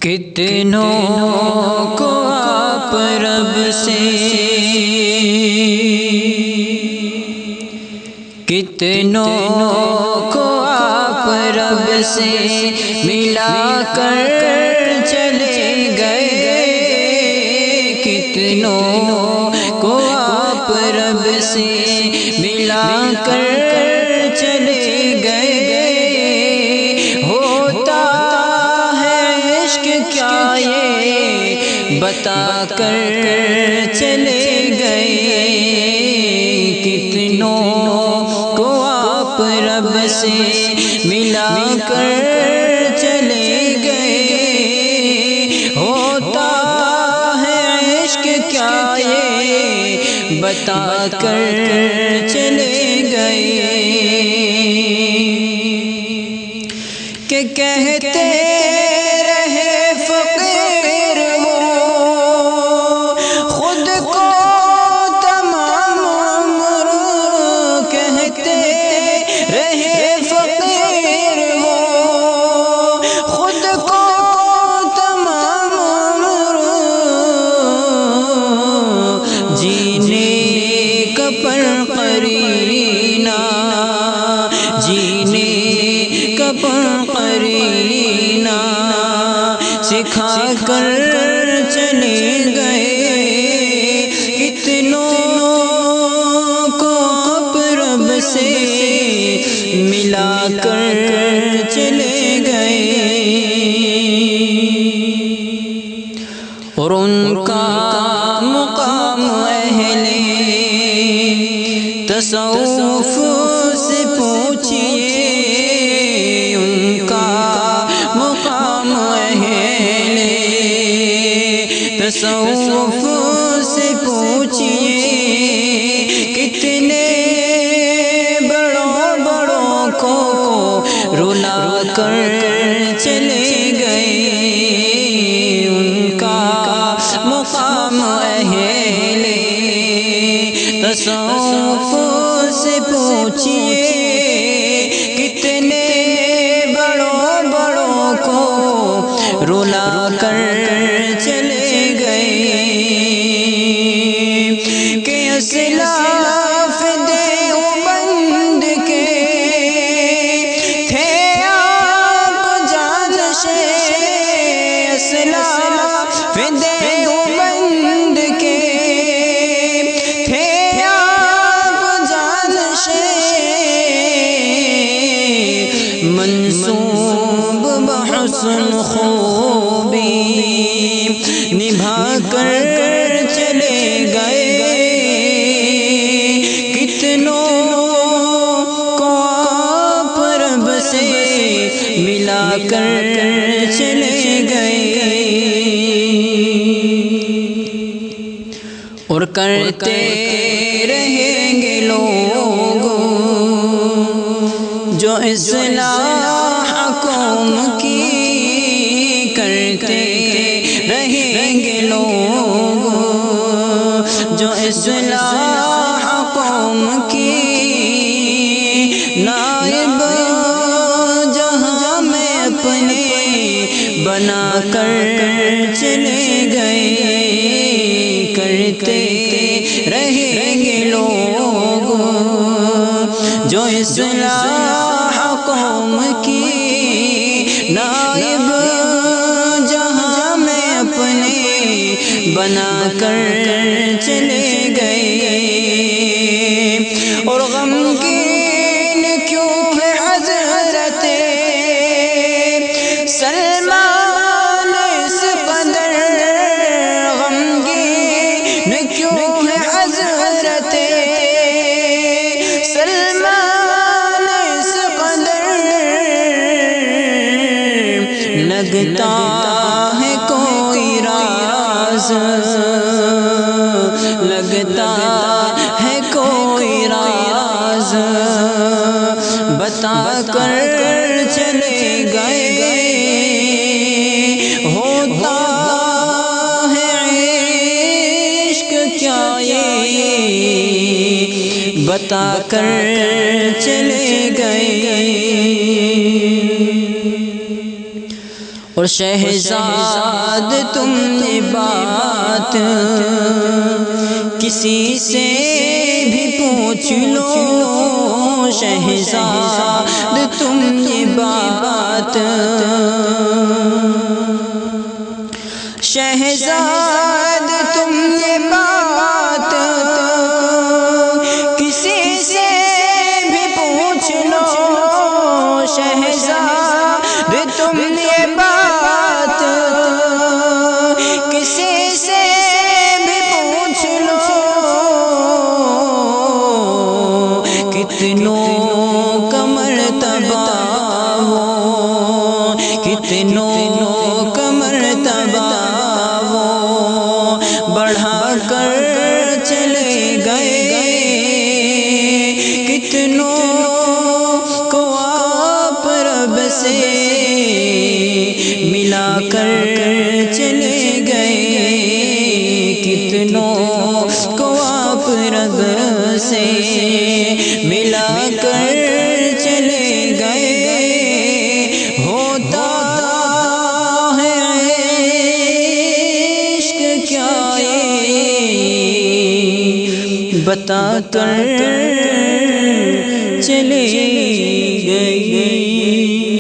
کتنوں کو آپ رب سے، کتنوں کو آپ رب سے ملا کر چلے گئے، کتنوں کو آپ رب سے ملا کر چلے گئے، ہوتا ہے عشق کیا یہ بتا کر چلے گئے، کتنوں کو آپ رب سے ملا کر چلے گئے، ہوتا ہے عشق کیا یہ بتا کر چلے گئے، کہ کہتے رہے فقیر وہ خود کو تمام عمر، کہتے رہے فقیر وہ خود کو تمام عمر، جینے کا پر قرینہ، جینے کا پر قرینہ سکھا کر چلے گئے، کتنوں کو آپ رب سے ملا کر چلے گئے، اور ان کا مقام اہل تصوف سے پوچھئے، ان کا مقام اہل تصوف سے پوچھئے، کتنے بڑوں بڑوں کو رلا کر چلے گئے، ان کا مقام اہل تصوف سے پوچھئے، کتنے بڑوں بڑوں کو رلا کر چلے گئے، کہ اسلاف دیوبند کے تھے آپ جانشین، اسلاف دیوبند کے تھے آپ جانشین، منسوب بحسن خوبی نبھا کر چلے گئے، کتنوں کو آپ رب سے ملا کر چلے گئے، اور کرتے رہیں گے لوگ جو اصلاح قوم کی، کرتے رہیں گے لوگ جو اصلاح قوم کی، نائب جہاں میں اپنے بنا کر چلے گئے، کرتے رہیں گے لوگ جو اصلاح قوم کی، نائب جہاں میں اپنے بنا کر چلے گئے، اور غمگین کیوں ہے حضرت سلمان اس قدر، غمگین کیوں ہے حضرت سلمان اس قدر، لگتا ہے کوئی راز، لگتا ہے کوئی راز بتا کر چلے گئے، ہوتا ہے عشق کیا یہ بتا کر چلے گئے، اور شہزاد تم نے بات کسی سے بھی پوچھ لو، شہزاد تم نے بات، شہزاد تم نے بات کسی سے بھی پوچھ لو، شہزاد تم نے بات کسی سے بھی پوچھ لو، کتنوں کا مرتبہ وہ، کتنوں کا مرتبہ وہ بڑھا کر چلے گئے، کتنوں کو آپ رب سے ملا کر چلے گئے، کتنوں کو آپ رب سے ملا کر چلے گئے، ہوتا ہے عشق کیا بتا کر چلے گئے۔